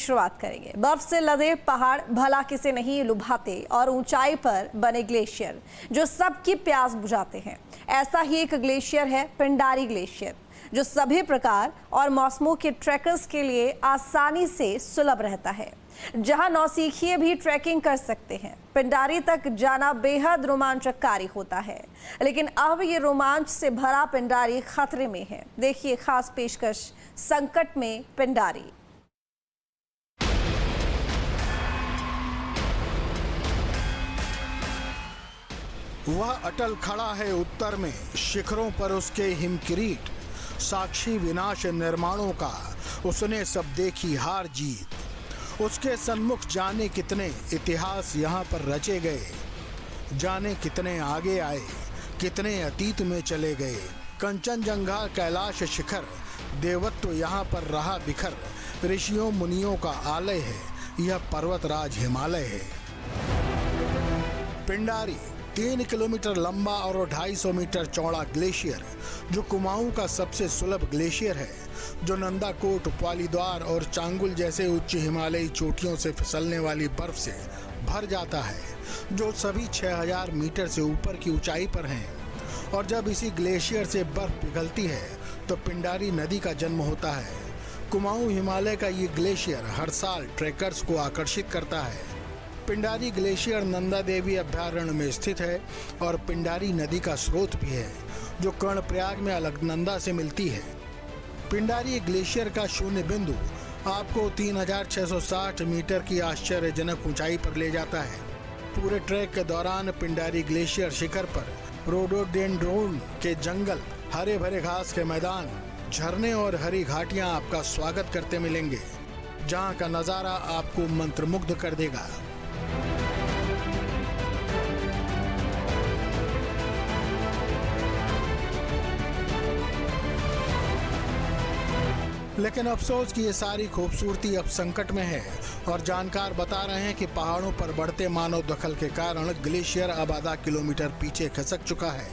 शुरुआत करेंगे। बर्फ से लदे पहाड़ भला किसे नहीं लुभाते और ऊंचाई पर बने ग्लेशियर जो सबकी प्यास बुझाते हैं। ऐसा ही एक ग्लेशियर है पिंडारी ग्लेशियर, जो सभी प्रकार और मौसमों के ट्रैकर्स के लिए आसानी से सुलभ रहता है, जहां नौसिखिए भी ट्रैकिंग कर सकते हैं। पिंडारी तक जाना बेहद रोमांचकारी होता है, लेकिन अब ये रोमांच से भरा पिंडारी खतरे में है। देखिए खास पेशकश, संकट में पिंडारी। वह अटल खड़ा है उत्तर में, शिखरों पर उसके हिमकिरीट, साक्षी विनाश निर्माणों का उसने सब देखी हार जीत। उसके सन्मुख जाने कितने इतिहास यहाँ पर रचे गए, जाने कितने आगे आए, कितने अतीत में चले गए। कंचनजंगा कैलाश शिखर, देवत्व यहाँ पर रहा बिखर, ऋषियों मुनियों का आलय है, यह पर्वतराज हिमालय है। पिंडारी 3 किलोमीटर लंबा और 250 मीटर चौड़ा ग्लेशियर, जो कुमाऊं का सबसे सुलभ ग्लेशियर है, जो नंदाकोट, पालीद्वार और चांगुल जैसे उच्च हिमालयी चोटियों से फिसलने वाली बर्फ से भर जाता है, जो सभी 6000 मीटर से ऊपर की ऊंचाई पर हैं। और जब इसी ग्लेशियर से बर्फ पिघलती है तो पिंडारी नदी का जन्म होता है। कुमाऊं हिमालय का ये ग्लेशियर हर साल ट्रेकर्स को आकर्षित करता है। पिंडारी ग्लेशियर नंदा देवी अभयारण्य में स्थित है और पिंडारी नदी का स्रोत भी है, जो कर्णप्रयाग में अलकनंदा से मिलती है। पिंडारी ग्लेशियर का शून्य बिंदु आपको 3660 मीटर की आश्चर्यजनक ऊंचाई पर ले जाता है। पूरे ट्रैक के दौरान पिंडारी ग्लेशियर शिखर पर रोडोडेंड्रोन के जंगल, हरे भरे घास के मैदान, झरने और हरी घाटियां आपका स्वागत करते मिलेंगे, जहां का नजारा आपको मंत्रमुग्ध कर देगा। लेकिन अफसोस कि ये सारी खूबसूरती अब संकट में है और जानकार बता रहे हैं कि पहाड़ों पर बढ़ते मानव दखल के कारण ग्लेशियर अब आधा किलोमीटर पीछे खिसक चुका है।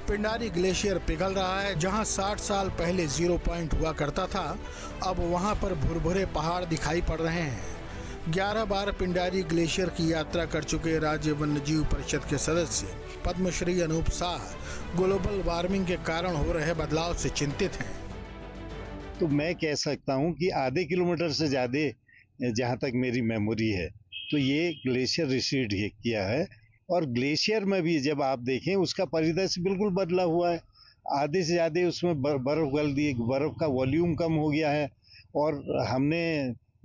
पिंडारी ग्लेशियर पिघल रहा है। जहां 60 साल पहले 0 पॉइंट हुआ करता था, अब वहां पर भुरभुरे पहाड़ दिखाई पड़ रहे हैं। 11 बार पिंडारी ग्लेशियर की यात्रा कर चुके राज्य वन्यजीव परिषद के सदस्य पद्मश्री अनूप साह ग्लोबल वार्मिंग के कारण हो रहे बदलाव से चिंतित हैं। तो मैं कह सकता हूं कि आधे किलोमीटर से ज़्यादा, जहां तक मेरी मेमोरी है, तो ये ग्लेशियर रिसीड किया है। और ग्लेशियर में भी जब आप देखें, उसका परिदृश्य बिल्कुल बदला हुआ है। आधे से ज़्यादा उसमें बर्फ़ गल दी, बर्फ़ का वॉल्यूम कम हो गया है। और हमने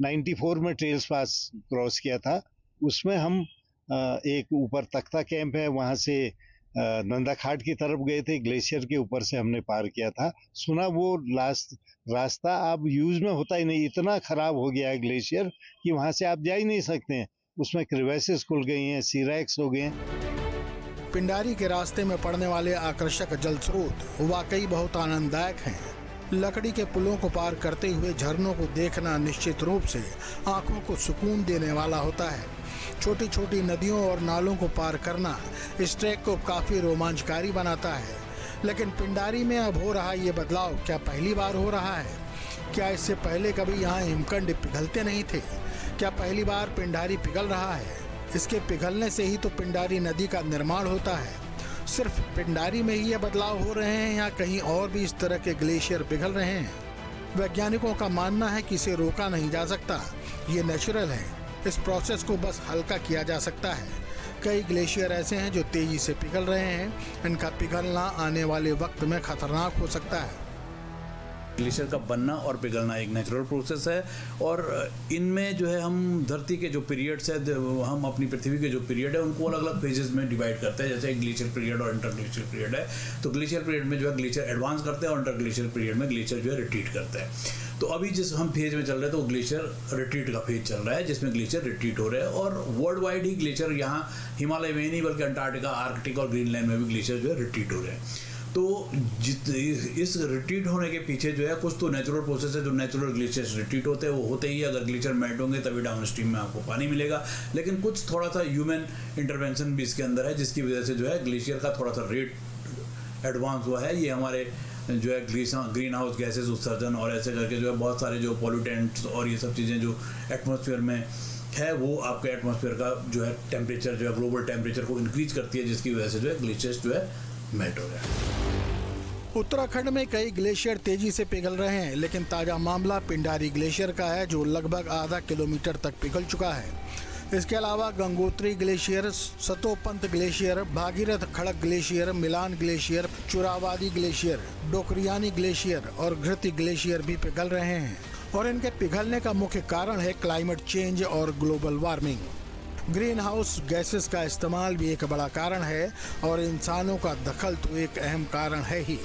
94 में ट्रेल्स पास क्रॉस किया था, उसमें हम एक ऊपर तख्ता कैंप है, वहाँ से नंदाखाट की तरफ गए थे, ग्लेशियर के ऊपर से हमने पार किया था। सुना वो लास्ट रास्ता अब यूज में होता ही नहीं, इतना खराब हो गया है ग्लेशियर कि वहां से आप जा ही नहीं सकते हैं। उसमें क्रिवेसेस खुल गई हैं, सीरैक्स हो गए हैं। पिंडारी के रास्ते में पड़ने वाले आकर्षक जल स्रोत वाकई बहुत आनंददायक हैं। लकड़ी के पुलों को पार करते हुए झरनों को देखना निश्चित रूप से आंखों को सुकून देने वाला होता है। छोटी छोटी नदियों और नालों को पार करना इस ट्रैक को काफी रोमांचकारी बनाता है। लेकिन पिंडारी में अब हो रहा ये बदलाव क्या पहली बार हो रहा है? क्या इससे पहले कभी यहाँ हिमखंड पिघलते नहीं थे? क्या पहली बार पिंडारी पिघल रहा है? इसके पिघलने से ही तो पिंडारी नदी का निर्माण होता है। सिर्फ पिंडारी में ही ये बदलाव हो रहे हैं या कहीं और भी इस तरह के ग्लेशियर पिघल रहे हैं? वैज्ञानिकों का मानना है कि इसे रोका नहीं जा सकता, ये नेचुरल है। इस प्रोसेस को बस हल्का किया जा सकता है। कई ग्लेशियर ऐसे हैं जो तेजी से पिघल रहे हैं, इनका पिघलना आने वाले वक्त में खतरनाक हो सकता है। ग्लेशियर का बनना और पिघलना एक नेचुरल प्रोसेस है, और इनमें जो है हम धरती के जो पीरियड्स है, हम अपनी पृथ्वी के जो पीरियड है उनको अलग अलग फेजेस में डिवाइड करते हैं। जैसे एक ग्लेशियर पीरियड और इंटर ग्लेशियर पीरियड है, तो ग्लेशियर पीरियड में जो है ग्लेशियर एडवांस करते हैं और इंटर ग्लेशियर पीरियड में ग्लेशियर जो है रिट्रीट करते हैं। तो अभी जिस हम फेज में चल रहे हैं तो ग्लेशियर रिट्रीट का फेज चल रहा है, जिसमें ग्लेशियर रिट्रीट हो रहे हैं। और वर्ल्ड वाइड ही ग्लेशियर यहाँ हिमालय में नहीं बल्कि अंटार्कटिका, आर्कटिक और ग्रीनलैंड में भी ग्लेशियर जो है रिट्रीट हो रहे हैं। तो इस रिट्रीट होने के पीछे जो है कुछ तो नेचुरल प्रोसेस है। जो नेचुरल ग्लेशियर्स रिट्रीट होते हैं वो होते ही, अगर ग्लेशियर मेल्ट होंगे तभी डाउन स्ट्रीम में आपको पानी मिलेगा। लेकिन कुछ थोड़ा सा ह्यूमन इंटरवेंशन भी इसके अंदर है, जिसकी वजह से जो है ग्लेशियर का थोड़ा सा रेट एडवांस हुआ है। ये हमारे जो है ग्रीन हाउस गैसेस उत्सर्जन और ऐसे करके जो है बहुत सारे जो पॉल्यूटेंट्स और ये सब चीज़ें जो एटमॉस्फेयर में है वो आपके एटमॉस्फेयर का जो है टेम्परेचर जो है ग्लोबल टेम्परेचर को इंक्रीज करती है, जिसकी वजह से जो है ग्लेशियर्स जो है मेल्ट हो रहे हैं। उत्तराखंड में कई ग्लेशियर तेजी से पिघल रहे हैं, लेकिन ताज़ा मामला पिंडारी ग्लेशियर का है जो लगभग आधा किलोमीटर तक पिघल चुका है। इसके अलावा गंगोत्री ग्लेशियर, सतोपंत ग्लेशियर, भागीरथ खड़क ग्लेशियर, मिलान ग्लेशियर, चुरावादी ग्लेशियर, डोकरियानी ग्लेशियर और घृति ग्लेशियर भी पिघल रहे हैं और इनके पिघलने का मुख्य कारण है क्लाइमेट चेंज और global warming. Green house gases का इस्तेमाल भी एक बड़ा कारण है और इंसानों का दखल तो एक अहम कारण है ही।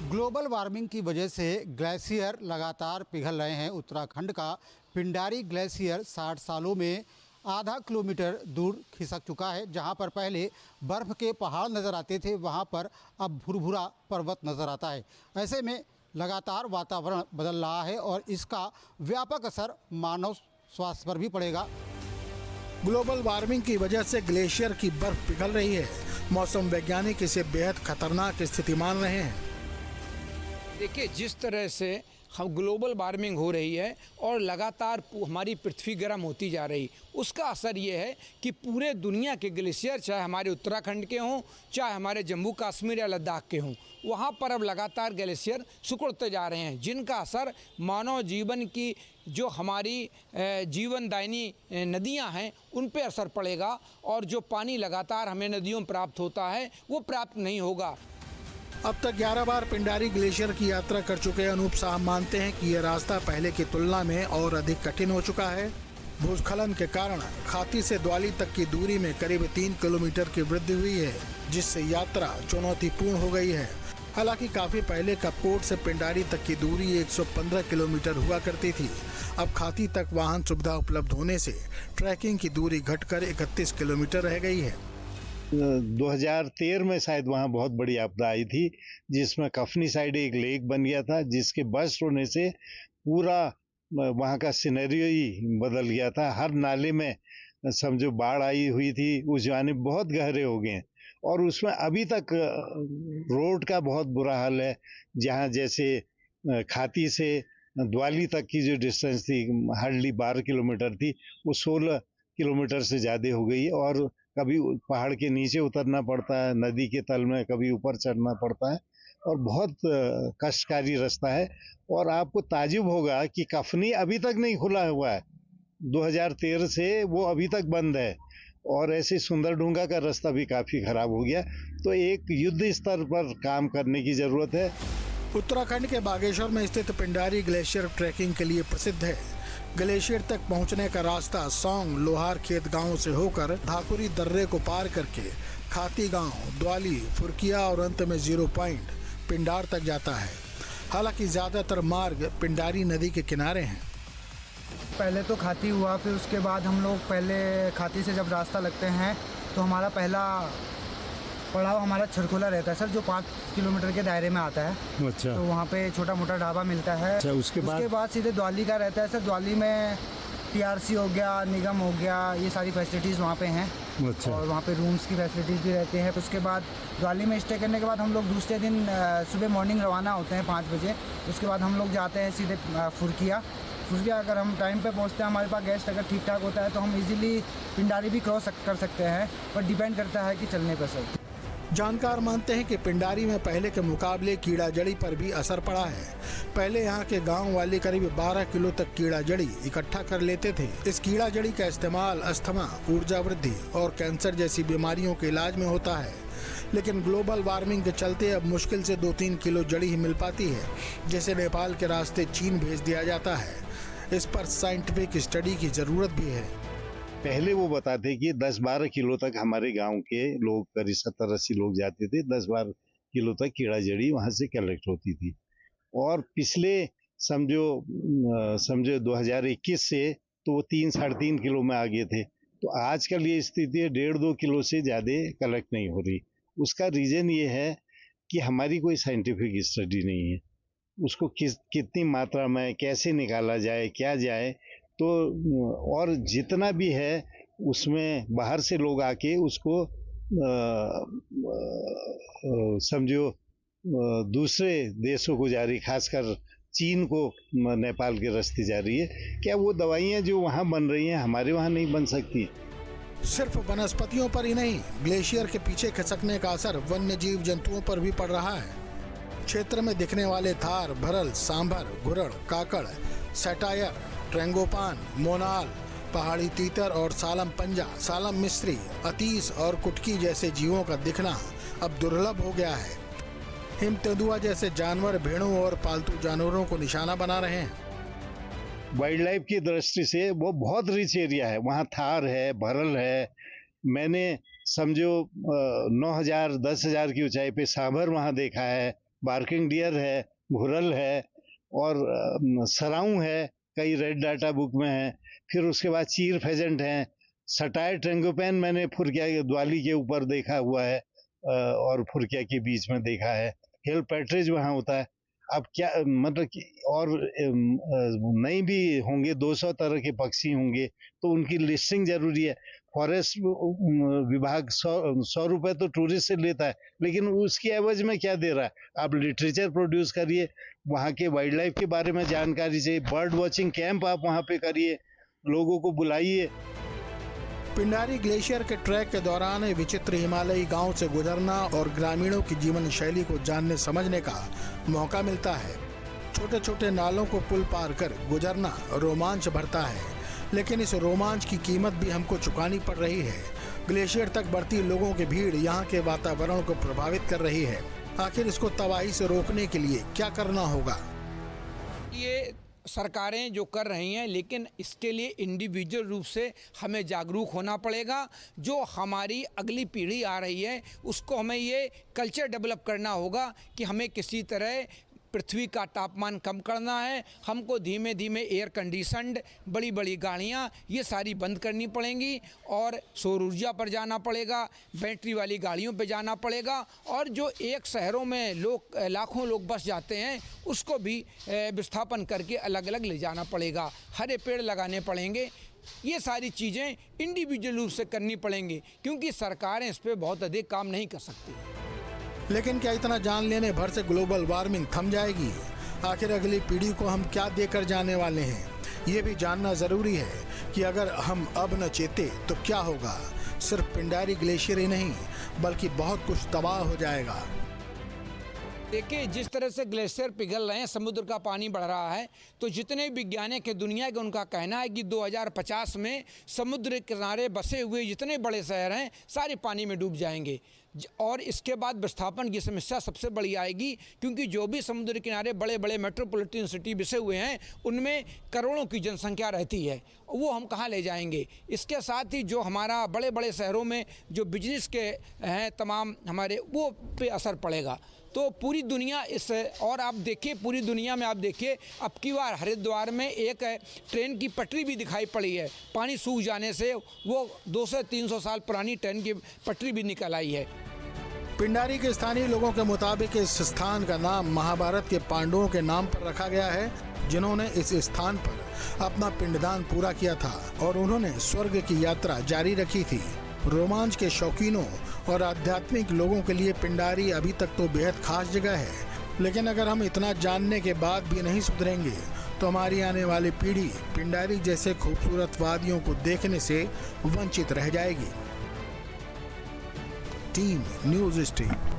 ग्लोबल वार्मिंग की वजह से ग्लेशियर लगातार पिघल रहे हैं। उत्तराखंड का पिंडारी ग्लेशियर 60 सालों में आधा किलोमीटर दूर खिसक चुका है। जहां पर पहले बर्फ़ के पहाड़ नज़र आते थे, वहां पर अब भुरभुरा पर्वत नज़र आता है। ऐसे में लगातार वातावरण बदल रहा है और इसका व्यापक असर मानव स्वास्थ्य पर भी पड़ेगा। ग्लोबल वार्मिंग की वजह से ग्लेशियर की बर्फ पिघल रही है। मौसम वैज्ञानिक इसे बेहद खतरनाक स्थिति मान रहे हैं। देखिए, जिस तरह से हम ग्लोबल वार्मिंग हो रही है और लगातार हमारी पृथ्वी गर्म होती जा रही, उसका असर ये है कि पूरे दुनिया के ग्लेशियर, चाहे हमारे उत्तराखंड के हों, चाहे हमारे जम्मू कश्मीर या लद्दाख के हों, वहाँ पर अब लगातार ग्लेशियर सिकुड़ते जा रहे हैं, जिनका असर मानव जीवन की जो हमारी जीवनदायिनी नदियाँ हैं उन पर असर पड़ेगा और जो पानी लगातार हमें नदियों में प्राप्त होता है वो प्राप्त नहीं होगा। अब तक 11 बार पिंडारी ग्लेशियर की यात्रा कर चुके अनूप साहब मानते हैं कि यह रास्ता पहले की तुलना में और अधिक कठिन हो चुका है। भूस्खलन के कारण खाती से द्वाली तक की दूरी में करीब 3 किलोमीटर की वृद्धि हुई है, जिससे यात्रा चुनौतीपूर्ण हो गई है। हालांकि काफी पहले कपकोट से पिंडारी तक की दूरी 115 किलोमीटर हुआ करती थी। अब खाती तक वाहन सुविधा उपलब्ध होने से ट्रैकिंग की दूरी घटकर 31 किलोमीटर रह गई है। 2013 में शायद वहाँ बहुत बड़ी आपदा आई थी, जिसमें कफनी साइड एक लेक बन गया था, जिसके बस्ट होने से पूरा वहाँ का सिनेरियो ही बदल गया था। हर नाले में समझो बाढ़ आई हुई थी, उस जाने बहुत गहरे हो गए हैं और उसमें अभी तक रोड का बहुत बुरा हाल है। जहाँ जैसे खाती से द्वाली तक की जो डिस्टेंस थी हार्डली 12 किलोमीटर थी, वो 16 किलोमीटर से ज़्यादा हो गई और कभी पहाड़ के नीचे उतरना पड़ता है, नदी के तल में कभी ऊपर चढ़ना पड़ता है और बहुत कष्टकारी रास्ता है। और आपको ताजुब होगा कि कफनी अभी तक नहीं खुला हुआ है, 2013 से वो अभी तक बंद है और ऐसे सुंदरडूंगा का रास्ता भी काफ़ी खराब हो गया। तो एक युद्ध स्तर पर काम करने की ज़रूरत है। उत्तराखंड के बागेश्वर में स्थित पिंडारी ग्लेशियर ट्रैकिंग के लिए प्रसिद्ध है। ग्लेशियर तक पहुंचने का रास्ता सौंग लोहार खेत गांव से होकर धाकुरी दर्रे को पार करके खाती गांव, द्वाली, फुरकिया और अंत में 0 पॉइंट पिंडार तक जाता है। हालांकि ज़्यादातर मार्ग पिंडारी नदी के किनारे हैं। पहले तो खाती हुआ, फिर उसके बाद हम लोग पहले खाती से जब रास्ता लगते हैं तो हमारा पहला पड़ाव हमारा छरखोला रहता है सर, जो 5 किलोमीटर के दायरे में आता है। अच्छा। तो वहाँ पे छोटा मोटा ढाबा मिलता है। अच्छा, उसके बाद सीधे द्वाली का रहता है सर। द्वाली में TRC हो गया, निगम हो गया, ये सारी फैसिलिटीज़ वहाँ पे हैं। अच्छा। और वहाँ पे रूम्स की फैसिलिटीज़ भी रहती हैं। उसके बाद द्वाली में स्टे करने के बाद हम लोग दूसरे दिन सुबह मॉर्निंग रवाना होते हैं 5 बजे। उसके बाद हम लोग जाते हैं सीधे फुरकिया। अगर हम टाइम पे पहुंचते हैं, हमारे पास गेस्ट अगर ठीक ठाक होता है तो हम इजीली पिंडारी भी क्रॉस कर सकते हैं, पर डिपेंड करता है कि चलने पर सर। जानकार मानते हैं कि पिंडारी में पहले के मुकाबले कीड़ा जड़ी पर भी असर पड़ा है। पहले यहाँ के गांव वाले करीब 12 किलो तक कीड़ा जड़ी इकट्ठा कर लेते थे। इस कीड़ा जड़ी का इस्तेमाल अस्थमा, ऊर्जा वृद्धि और कैंसर जैसी बीमारियों के इलाज में होता है। लेकिन ग्लोबल वार्मिंग के चलते अब मुश्किल से 2-3 किलो जड़ी ही मिल पाती है, जिसे नेपाल के रास्ते चीन भेज दिया जाता है। इस पर साइंटिफिक स्टडी की जरूरत भी है। पहले वो बताते कि 10-12 किलो तक हमारे गांव के लोग, करीब 70-80 लोग जाते थे, 10-12 किलो तक कीड़ा जड़ी वहां से कलेक्ट होती थी। और पिछले समझो 2021 से तो वो 3-3.5 किलो में आ गए थे। तो आजकल ये स्थिति है 1.5-2 किलो से ज़्यादा कलेक्ट नहीं हो रही। उसका रीज़न ये है कि हमारी कोई साइंटिफिक स्टडी नहीं है। उसको कितनी मात्रा में कैसे निकाला जाए, क्या जाए, तो और जितना भी है उसमें बाहर से लोग आके उसको समझो दूसरे देशों को जा रही, खासकर चीन को नेपाल के रास्ते जा रही है। क्या वो दवाइयाँ जो वहाँ बन रही हैं हमारे वहाँ नहीं बन सकती? सिर्फ वनस्पतियों पर ही नहीं, ग्लेशियर के पीछे खिसकने का असर वन्य जीव जंतुओं पर भी पड़ रहा है। क्षेत्र में दिखने वाले थार, भरल, सांभर, घुरड़, काकड़, सटायर, ट्रेंगोपान, मोनाल, पहाड़ी तीतर और सालम पंजा, सालम मिस्री, अतीस और कुटकी जैसे जीवों का दिखना अब दुर्लभ हो गया है। हिम तेंदुआ जैसे जानवर भेड़ों और पालतू जानवरों को निशाना बना रहे हैं। वाइल्ड लाइफ की दृष्टि से वो बहुत रिच एरिया है। वहाँ थार है, भरल है। मैंने समझो 9,000 10,000 की ऊंचाई पे सांभर वहाँ देखा है, बार्किंग डियर है, घुरल है और सराऊ है, कई रेड डाटा बुक में है। फिर उसके बाद चीर फेजेंट हैं, सटायर ट्रेंगोपैन मैंने फुरकिया द्वाली के ऊपर देखा हुआ है और फुरकिया के बीच में देखा है। हिल पैट्रिज वहाँ होता है। अब क्या मतलब कि और नहीं भी होंगे, 200 तरह के पक्षी होंगे, तो उनकी लिस्टिंग जरूरी है। फॉरेस्ट विभाग 100 रुपए तो टूरिस्ट से लेता है, लेकिन उसकी एवज में क्या दे रहा है? आप लिटरेचर प्रोड्यूस करिए, वहाँ के वाइल्ड लाइफ के बारे में जानकारी चाहिए, बर्ड वॉचिंग कैंप आप वहाँ पे करिए, लोगों को बुलाइए। पिंडारी ग्लेशियर के ट्रैक के दौरान विचित्र हिमालयी गांव से गुजरना और ग्रामीणों की जीवन शैली को जानने समझने का मौका मिलता है। छोटे छोटे नालों को पुल पार कर गुजरना रोमांच भरता है, लेकिन इस रोमांच की कीमत भी हमको चुकानी पड़ रही है। ग्लेशियर तक बढ़ती लोगों की भीड़ यहाँ के वातावरण को प्रभावित कर रही है। आखिर इसको तबाही से रोकने के लिए क्या करना होगा? ये सरकारें जो कर रही हैं, लेकिन इसके लिए इंडिविजुअल रूप से हमें जागरूक होना पड़ेगा। जो हमारी अगली पीढ़ी आ रही है उसको हमें ये कल्चर डेवलप करना होगा कि हमें किसी तरह पृथ्वी का तापमान कम करना है। हमको धीमे धीमे एयर कंडीशनड बड़ी बड़ी गाड़ियाँ ये सारी बंद करनी पड़ेंगी और सौर ऊर्जा पर जाना पड़ेगा, बैटरी वाली गाड़ियों पे जाना पड़ेगा। और जो एक शहरों में लोग लाखों लोग बस जाते हैं उसको भी विस्थापन करके अलग अलग ले जाना पड़ेगा। हरे पेड़ लगाने पड़ेंगे। ये सारी चीज़ें इंडिविजुअल रूप से करनी पड़ेंगी, क्योंकि सरकारें इस पर बहुत अधिक काम नहीं कर सकती। लेकिन क्या इतना जान लेने भर से ग्लोबल वार्मिंग थम जाएगी? आखिर अगली पीढ़ी को हम क्या देकर जाने वाले हैं, ये भी जानना जरूरी है कि अगर हम अब न चेते तो क्या होगा। सिर्फ पिंडारी ग्लेशियर ही नहीं बल्कि बहुत कुछ तबाह हो जाएगा। देखिए, जिस तरह से ग्लेशियर पिघल रहे हैं, समुद्र का पानी बढ़ रहा है, तो जितने वैज्ञानिक है दुनिया के, उनका कहना है कि 2050 में समुद्र किनारे बसे हुए जितने बड़े शहर हैं सारे पानी में डूब जाएंगे। और इसके बाद विस्थापन की समस्या सबसे बड़ी आएगी, क्योंकि जो भी समुद्र किनारे बड़े बड़े मेट्रोपॉलिटन सिटी बसे हुए हैं उनमें करोड़ों की जनसंख्या रहती है, वो हम कहाँ ले जाएंगे। इसके साथ ही जो हमारा बड़े बड़े शहरों में जो बिजनेस के हैं तमाम हमारे, वो पे असर पड़ेगा। तो पूरी दुनिया इस, और आप देखिए पूरी दुनिया में आप देखिए, अब की बार हरिद्वार में एक ट्रेन की पटरी भी दिखाई पड़ी है। पानी सूख जाने से वो 200-300 साल पुरानी ट्रेन की पटरी भी निकल आई है। पिंडारी के स्थानीय लोगों के मुताबिक इस स्थान का नाम महाभारत के पांडवों के नाम पर रखा गया है, जिन्होंने इस स्थान पर अपना पिंडदान पूरा किया था और उन्होंने स्वर्ग की यात्रा जारी रखी थी। रोमांच के शौकीनों और आध्यात्मिक लोगों के लिए पिंडारी अभी तक तो बेहद खास जगह है, लेकिन अगर हम इतना जानने के बाद भी नहीं सुधरेंगे तो हमारी आने वाली पीढ़ी पिंडारी जैसे खूबसूरत वादियों को देखने से वंचित रह जाएगी। Team news street.